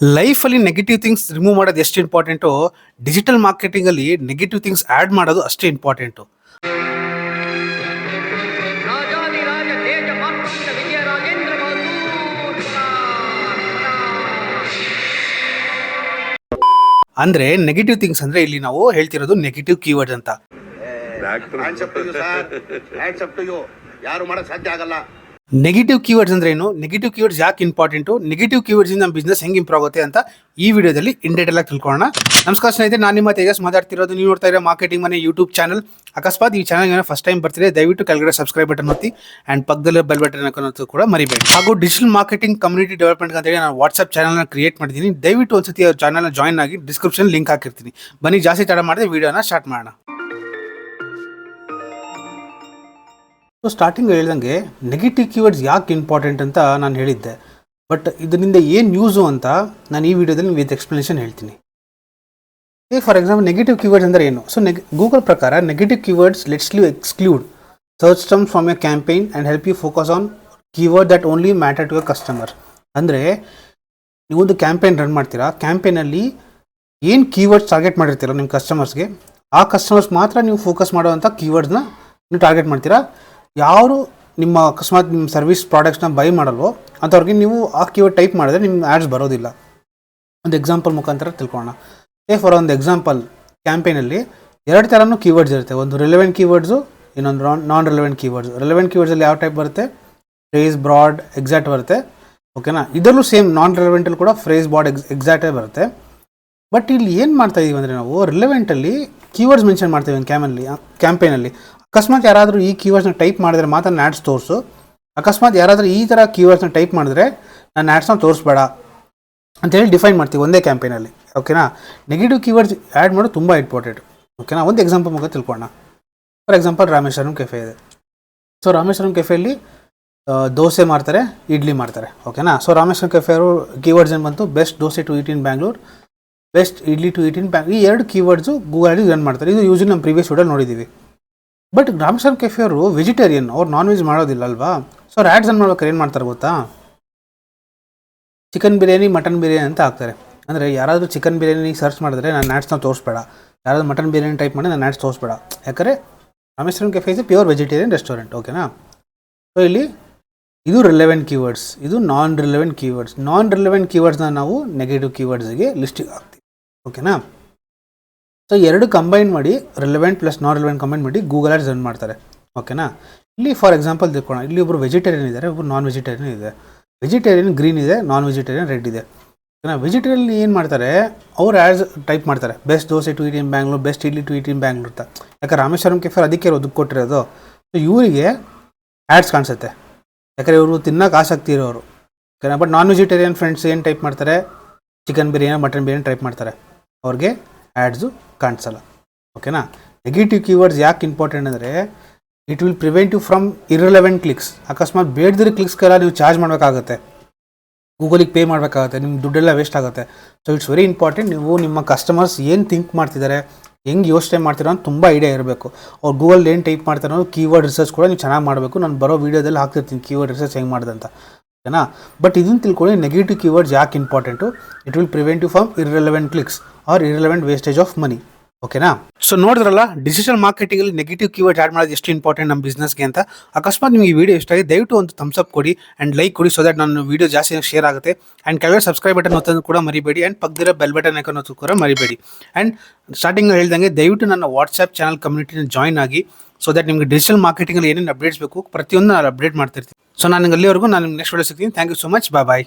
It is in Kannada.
ಲೈಫಲ್ಲಿ ನೆಗೆಟಿವ್ ಥಿಂಗ್ಸ್ ರಿಮೂವ್ ಮಾಡೋದು ಎಷ್ಟು ಇಂಪಾರ್ಟೆಂಟು, ಡಿಜಿಟಲ್ ಮಾರ್ಕೆಟಿಂಗಲ್ಲಿ ನೆಗೆಟಿವ್ ಥಿಂಗ್ಸ್ ಆ್ಯಡ್ ಮಾಡೋದು ಅಷ್ಟೇ ಇಂಪಾರ್ಟೆಂಟು. ರಾಜಾದಿರಾಜ ತೇಜ ಮಾರ್ತಾಂಡ ವಿಜಯ ರಾಜೇಂದ್ರ ಬಹದ್ದೂರ್. ಅಂದರೆ ನೆಗೆಟಿವ್ ಥಿಂಗ್ಸ್ ಅಂದರೆ ಇಲ್ಲಿ ನಾವು ಹೇಳ್ತಿರೋದು ನೆಗೆಟಿವ್ ಕೀವರ್ಡ್ಸ್ ಅಂತ. ಯಾರು ಮಾಡಕ್ ಸಾಧ್ಯ ಆಗಲ್ಲ. ನೆಗೆಟಿವ್ ಕೀವರ್ಡ್ಸ್ ಅಂದ್ರೆ ಏನು, ನೆಗೆಟಿವ್ ಕೀವರ್ಡ್ಸ್ ಯಾಕೆ ಇಂಪಾರ್ಟೆಂಟು, ನೆಗೆಟಿವ್ ಕೀವರ್ಡ್ಸ್ ನಮ್ಮ ಬಿಸ್ನೆಸ್ ಹೆಂಗೆ ಇಂಪ್ರೂವ್ ಆಗುತ್ತೆ ಅಂತ ಈ ವಿಡಿಯೋದಲ್ಲಿ ಇನ್ ಡೀಟೇಲ್ ಆಗಿ ತಿಳ್ಕೊಳ್ಳೋಣ. ನಮಸ್ಕಾರ ಸ್ನೇಹಿತರೆ, ನಾನು ನಿಮ್ಮ ತೇಜಸ್ ಮಾತಾಡ್ತಿರೋದು. ನೀವು ನೋಡ್ತಾ ಇರೋ ಮಾರ್ಕೆಟಿಂಗ್ ಮನೆ ಯೂಟ್ಯೂಬ್ ಚಾನಲ್. ಅಕಸ್ಮಾತ್ ಈ ಚಾನಲ್ ಫಸ್ಟ್ ಟೈಮ್ ಬರ್ತಿದೆ, ದಯವಿಟ್ಟು ಕೆಳಗಡೆ ಸಬ್ಸ್ಕ್ರೈಬ್ ಬಟನ್ ಒತ್ತಿ ಆ್ಯಂಡ್ ಪಕ್ಕದಲ್ಲಿ ಬೆಲ್ ಬಟನ್ ಹಾಕೋದು ಕೂಡ ಮರಿಬೇಡಿ. ಹಾಗೂ ಡಿಜಿಟಲ್ ಮಾರ್ಕೆಟಿಂಗ್ ಕಮ್ಯುನಿಟಿ ಡೆವಲಪ್ಮೆಂಟ್ ಅಂತ ಹೇಳಿ ನಾನು ವಾಟ್ಸ್ಆಪ್ ಚಾನಲ್ನ ಕ್ರಿಯೇಟ್ ಮಾಡಿದ್ದೀನಿ. ದಯವಿಟ್ಟು ಒಂದ್ಸತಿ ಆ ಚಾನಲ್ನ ಜಾಯ್ನ್ ಆಗಿ, ಡಿಸ್ಕ್ರಿಪ್ಷನ್ ಲಿಂಕ್ ಹಾಕಿರ್ತೀನಿ. ಬನ್ನಿ ಜಾಸ್ತಿ ತಡ ಮಾಡಿದೆ ವಿಡಿಯೋನ ಸ್ಟಾರ್ಟ್ ಮಾಡೋಣ. ಸೊ ಸ್ಟಾರ್ಟಿಂಗ್ ಹೇಳ್ದಂಗೆ ನೆಗೆಟಿವ್ ಕೀವರ್ಡ್ಸ್ ಯಾಕೆ ಇಂಪಾರ್ಟೆಂಟ್ ಅಂತ ನಾನು ಹೇಳಿದ್ದೆ. ಬಟ್ ಇದರಿಂದ ಏನು ಯೂಸು ಅಂತ ನಾನು ಈ ವಿಡಿಯೋದಲ್ಲಿ ವಿತ್ ಎಕ್ಸ್ಪ್ಲನೇಷನ್ ಹೇಳ್ತೀನಿ. ಫಾರ್ ಎಕ್ಸಾಂಪಲ್ ನೆಗೆಟಿವ್ ಕೀವರ್ಡ್ಸ್ ಅಂದರೆ ಏನು? ಸೊ ಗೂಗಲ್ ಪ್ರಕಾರ negative keywords lets you exclude search terms from your campaign and help you focus on keyword that only matter to your customer. ಅಂದರೆ ನೀವೊಂದು ಕ್ಯಾಂಪೇನ್ ರನ್ ಮಾಡ್ತೀರಾ, ಕ್ಯಾಂಪೇನಲ್ಲಿ ಏನು ಕೀವರ್ಡ್ಸ್ ಟಾರ್ಗೆಟ್ ಮಾಡಿರ್ತೀರ ನಿಮ್ಮ ಕಸ್ಟಮರ್ಸ್ಗೆ, ಆ ಕಸ್ಟಮರ್ಸ್ ಮಾತ್ರ ನೀವು ಫೋಕಸ್ ಮಾಡುವಂಥ ಕೀವರ್ಡ್ಸ್ನ ನೀವು ಟಾರ್ಗೆಟ್ ಮಾಡ್ತೀರಾ. ಯಾರು ನಿಮ್ಮ ಅಕಸ್ಮಾತ್ ನಿಮ್ಮ ಸರ್ವಿಸ್ ಪ್ರಾಡಕ್ಟ್ಸ್ನ ಬೈ ಮಾಡಲ್ವೋ ಅಂಥವ್ರಿಗೆ ನೀವು ಆ ಕೀವರ್ಡ್ ಟೈಪ್ ಮಾಡಿದ್ರೆ ನಿಮ್ಮ ಆ್ಯಡ್ಸ್ ಬರೋದಿಲ್ಲ. ಒಂದು ಎಕ್ಸಾಂಪಲ್ ಮುಖಾಂತರ ತಿಳ್ಕೊಳ್ಳೋಣ. ಫಾರ್ ಒಂದು ಎಕ್ಸಾಂಪಲ್, ಕ್ಯಾಂಪೇನಲ್ಲಿ ಎರಡು ಥರನೂ ಕೀವರ್ಡ್ಸ್ ಇರುತ್ತೆ. ಒಂದು ರಿಲೆವೆಂಟ್ ಕೀವರ್ಡ್ಸು, ಇನ್ನೊಂದು ನಾನ್ ರಿಲೆವೆಂಟ್ ಕೀವರ್ಡ್ಸ್. ರಿಲೆವೆಂಟ್ ಕೀವರ್ಡ್ಸಲ್ಲಿ ಯಾವ ಟೈಪ್ ಬರುತ್ತೆ? ಫ್ರೇಸ್, ಬ್ರಾಡ್, ಎಕ್ಸಾಕ್ಟ್ ಬರುತ್ತೆ. ಓಕೆನಾ? ಇದರಲ್ಲೂ ಸೇಮ್ ನಾನ್ ರಿಲೆವೆಂಟಲ್ಲಿ ಕೂಡ ಫ್ರೇಸ್, ಬ್ರಾಡ್, ಎಕ್ಸಾಕ್ಟೇ ಬರುತ್ತೆ. ಬಟ್ ಇಲ್ಲಿ ಏನು ಮಾಡ್ತಾ ಇದೀವಿ ಅಂದರೆ ನಾವು ರಿಲೆವೆಂಟಲ್ಲಿ ಕೀವರ್ಡ್ಸ್ ಮೆನ್ಷನ್ ಮಾಡ್ತೀವಿ ಕ್ಯಾಂಪೇನಲ್ಲಿ. ಅಕಸ್ಮಾತ್ ಯಾರಾದರೂ ಈ ಕೀವರ್ಡ್ಸ್ನ ಟೈಪ್ ಮಾಡಿದ್ರೆ ಮಾತ್ರ ನನ್ನ ಆ್ಯಡ್ಸ್ ತೋರಿಸು, ಅಕಸ್ಮಾತ್ ಯಾರಾದರೂ ಈ ಥರ ಕೀವರ್ಡ್ಸ್ನ ಟೈಪ್ ಮಾಡಿದ್ರೆ ನನ್ನ ಆ್ಯಡ್ಸ್ನ ತೋರಿಸ್ಬೇಡ ಅಂತೇಳಿ ಡಿಫೈನ್ ಮಾಡ್ತೀವಿ ಒಂದೇ ಕ್ಯಾಂಪೇನಲ್ಲಿ. ಓಕೆನಾ? ನೆಗೆಟಿವ್ ಕೀವರ್ಡ್ಸ್ ಆ್ಯಡ್ ಮಾಡೋದು ತುಂಬ ಇಂಪಾರ್ಟೆಂಟ್. ಓಕೆನಾ? ಒಂದು ಎಕ್ಸಾಂಪಲ್ ಮುಖ ತಿಳ್ಕೊಳ್ಳೋಣ. ಫಾರ್ ಎಕ್ಸಾಂಪಲ್ ರಾಮೇಶ್ವರಂ ಕೆಫೆ ಇದೆ. ಸೊ ರಾಮೇಶ್ವರಂ ಕೆಫೆಯಲ್ಲಿ ದೋಸೆ ಮಾಡ್ತಾರೆ, ಇಡ್ಲಿ ಮಾಡ್ತಾರೆ. ಓಕೆನಾ? ಸೊ ರಾಮೇಶ್ವರಂ ಕೆಫೆ ಅವರು ಕೀವರ್ಡ್ಸ್ ಏನು ಬಂತು? Best dosa to eat in Bangalore, best idli to eat in ಈ ಎರಡು ಕೀವರ್ಡ್ಸು ಗೂಗಲಲ್ಲಿ ರನ್ ಮಾಡ್ತಾರೆ. ಇದು ಯೂಶಲಿ ನಮ್ಮ ಪ್ರೀವಿಯಸ್ ವಿಡಿಯೋಲಿ ನೋಡಿದ್ದೀವಿ. ಬಟ್ ರಾಮೇಶ್ವರಂ ಕೆಫೆ ಅವರು ವೆಜಿಟೇರಿಯನ್, ಅವ್ರು ನಾನ್ ವೆಜ್ ಮಾಡೋದಿಲ್ಲ ಅಲ್ವಾ? ಸೊ ಅವ್ರು ಆ್ಯಡ್ಸ್ ಅನ್ನು ಮಾಡ್ಬೇಕಾದ್ರೆ ಏನು ಮಾಡ್ತಾರೆ ಗೊತ್ತಾ? ಚಿಕನ್ ಬಿರಿಯಾನಿ, ಮಟನ್ ಬಿರಿಯಾನಿ ಅಂತ ಹಾಕ್ತಾರೆ. ಅಂದರೆ ಯಾರಾದರೂ ಚಿಕನ್ ಬಿರಿಯಾನಿ ಸರ್ಚ್ ಮಾಡಿದ್ರೆ ನನ್ನ ಆ್ಯಡ್ಸ್ನ ತೋರಿಸ್ಬೇಡ, ಯಾರಾದರೂ ಮಟನ್ ಬಿರಿಯಾನಿ ಟೈಪ್ ಮಾಡಿ ನನ್ನ ಆ್ಯಡ್ಸ್ ತೋರಿಸ್ಬೇಡ. ಯಾಕಂದರೆ Rameshwaram cafe is pure vegetarian restaurant. ಓಕೆನಾ? ಸೊ ಇಲ್ಲಿ ಇದು ರಿಲೆವೆಂಟ್ ಕೀವರ್ಡ್ಸ್, ಇದು non relevant keywords. Non relevant ಕೀವರ್ಡ್ಸ್ನ ನಾವು ನೆಗೆಟಿವ್ ಕೀವರ್ಡ್ಸ್ಗೆ ಲಿಸ್ಟಿಗೆ ಹಾಕ್ತೀವಿ. ಓಕೆನಾ? ಸೊ ಎರಡು ಕಂಬೈನ್ ಮಾಡಿ, ರಿಲೆವೆಂಟ್ ಪ್ಲಸ್ ನಾನ್ ರಿಲೆವೆಂಟ್ ಕಂಬೈನ್ ಮಾಡಿ ಗೂಗಲ್ ಆ್ಯಡ್ಸ್ ರನ್ ಮಾಡ್ತಾರೆ. ಓಕೆನಾ? ಇಲ್ಲಿ ಫಾರ್ ಎಕ್ಸಾಂಪಲ್ ತಿಳ್ಕೊಳ್ಳೋಣ. ಇಲ್ಲಿ ಒಬ್ಬರು ವೆಜಿಟೇರಿಯನ್ ಇದ್ದಾರೆ, ಒಬ್ಬರು ನಾನ್ ವೆಜಿಟೇರಿಯನ್ ಇದೆ. ವೆಜಿಟೇರಿಯನ್ ಗ್ರೀನ್ ಇದೆ, ನಾನ್ ವೆಜಿಟೇರಿಯನ್ ರೆಡ್ ಇದೆ. ಓಕೆನಾ? ವೆಜಿಟೇರಿಯನ್ ಏನು ಮಾಡ್ತಾರೆ? ಅವ್ರು ಆ್ಯಡ್ಸ್ ಟೈಪ್ ಮಾಡ್ತಾರೆ, best dosa to eat in Bangalore, best idli to eat in Bangalore ಅಂತ. ಯಾಕೆ ರಾಮೇಶ್ವರಂ ಕೆಫೆ ಅದಕ್ಕೆ ದುಡ್ಡು ಕೊಟ್ಟಿರೋದು. ಸೊ ಇವರಿಗೆ ಆ್ಯಡ್ಸ್ ಕಾಣಿಸುತ್ತೆ, ಯಾಕಂದರೆ ಇವರು ತಿನ್ನೋಕೆ ಆಸಕ್ತಿ ಇರೋರು. ಓಕೆನಾ? ಬಟ್ ನಾನ್ ವೆಜಿಟೇರಿಯನ್ ಫ್ರೆಂಡ್ಸ್ ಏನು ಟೈಪ್ ಮಾಡ್ತಾರೆ? Chicken biryani, mutton biryani type ಮಾಡ್ತಾರೆ, ಅವ್ರಿಗೆ ಆ್ಯಡ್ಸು ಕಾಣಿಸಲ್ಲ. ಓಕೆನಾ? ನೆಗೆಟಿವ್ ಕೀವರ್ಡ್ಸ್ ಯಾಕೆ ಇಂಪಾರ್ಟೆಂಟ್ ಅಂದರೆ it will prevent you from irrelevant clicks. ಅಕಸ್ಮಾತ್ ಬೇಡದಿರೋ ಕ್ಲಿಕ್ಸ್ಗೆಲ್ಲ ನೀವು ಚಾರ್ಜ್ ಮಾಡಬೇಕಾಗುತ್ತೆ, ಗೂಗಲಿಗೆ ಪೇ ಮಾಡಬೇಕಾಗುತ್ತೆ, ನಿಮ್ಮ ದುಡ್ಡೆಲ್ಲ ವೇಸ್ಟ್ ಆಗುತ್ತೆ. So it's very important. ನೀವು ನಿಮ್ಮ ಕಸ್ಟಮರ್ಸ್ ಏನು ಥಿಂಕ್ ಮಾಡ್ತಿದ್ದಾರೆ, ಹೆಂಗೆ ಯೋಚನೆ ಮಾಡ್ತಿರೋ ಅಂತ ತುಂಬ ಐಡಿಯಾ ಇರಬೇಕು. ಅವ್ರು ಗೂಗಲ್ ಏನು ಟೈಪ್ ಮಾಡ್ತಾರೆ ಅನ್ನೋದು ಕೀವರ್ಡ್ ರಿಸರ್ಚ್ ಕೂಡ ನೀವು ಚೆನ್ನಾಗಿ ಮಾಡಬೇಕು. ನಾನು ಬರೋ ವೀಡಿಯೋದಲ್ಲಿ ಹಾಕ್ತಿರ್ತೀನಿ ಕೀವರ್ಡ್ ರಿಸರ್ಚ್ ಹೆಂಗೆ ಮಾಡಿದೆ ಅಂತ. ಓಕೆನಾ? ಬಟ್ ಇದನ್ನು ತಿಳ್ಕೊಳ್ಳಿ, ನೆಗೆಟಿವ್ ಕೀವರ್ಡ್ಸ್ ಯಾಕೆ important. It will prevent you from irrelevant clicks or irrelevant wastage of money. ಓಕೆನಾ? ಸೊ ನೋಡಿದ್ರಲ್ಲ, ಡಿಜಿಟಲ್ ಮಾರ್ಕೆಟಿಂಗಲ್ಲಿ ನೆಗೆಟಿವ್ ಕೀವರ್ಡ್ ಆ್ಯಡ್ ಮಾಡೋದು ಎಷ್ಟು ಇಂಪಾರ್ಟೆಂಟ್ ನಮ್ಮ ಬಿಸ್ನೆಸ್ಗೆ ಅಂತ. ಅಕಸ್ಮಾತ್ ನಿಮಗೆ ಈ ವಿಡಿಯೋ ಇಷ್ಟ ಆಗಿ ದಯವಿಟ್ಟು ಒಂದು ಥಮ್ಸ್ ಅಪ್ ಕೊಡಿ ಆ್ಯಂಡ್ ಲೈಕ್ ಕೊಡಿ, ಸೊ ದಟ್ ನನ್ನ ವಿಡಿಯೋ ಜಾಸ್ತಿ ಶೇರ್ ಆಗುತ್ತೆ. ಆ್ಯಂಡ್ ಕೆಳಗಡೆ ಸಬ್ಸ್ಕ್ರೈಬ್ ಬಟನ್ ಒತ್ತೋದು ಕೂಡ ಮರಿಬೇಡಿ, ಆ್ಯಂಡ್ ಪಕ್ಕದಿರೋ ಬೆಲ್ ಬಟನ್ ಐಕಾನ್ ಒತ್ತೋದು ಕೂಡ ಮರಿಬೇಡಿ. ಆ್ಯಂಡ್ ಸ್ಟಾರ್ಟಿಂಗ್ ಹೇಳ್ದಂಗೆ ದಯವಿಟ್ಟು ನನ್ನ ವಾಟ್ಸ್ಆ್ಯಪ್ ಚಾನಲ್ ಕಮ್ಯುನಿಟಿನ ಜಾಯ್ನ್ ಆಗಿ, ಸೊ ದಟ್ ನಿಮಗೆ ಡಿಜಿಟಲ್ ಮಾರ್ಕೆಟಿಂಗಲ್ಲಿ ಏನೇನು ಅಪ್ಡೇಟ್ಸ್ ಬೇಕು ಪ್ರತಿಯೊಂದು ನಾನು ಅಪ್ಡೇಟ್ ಮಾಡ್ತಿರ್ತೀನಿ. ಸೊ ನಾನು ಅಲ್ಲಿವರೆಗೂ ನಾನು ನಿಮ್ಗೆ ನೆಕ್ಸ್ಟ್ ವಿಡಿಯೋ ಸಿಗ್ತೀನಿ. Thank you so much. Bye.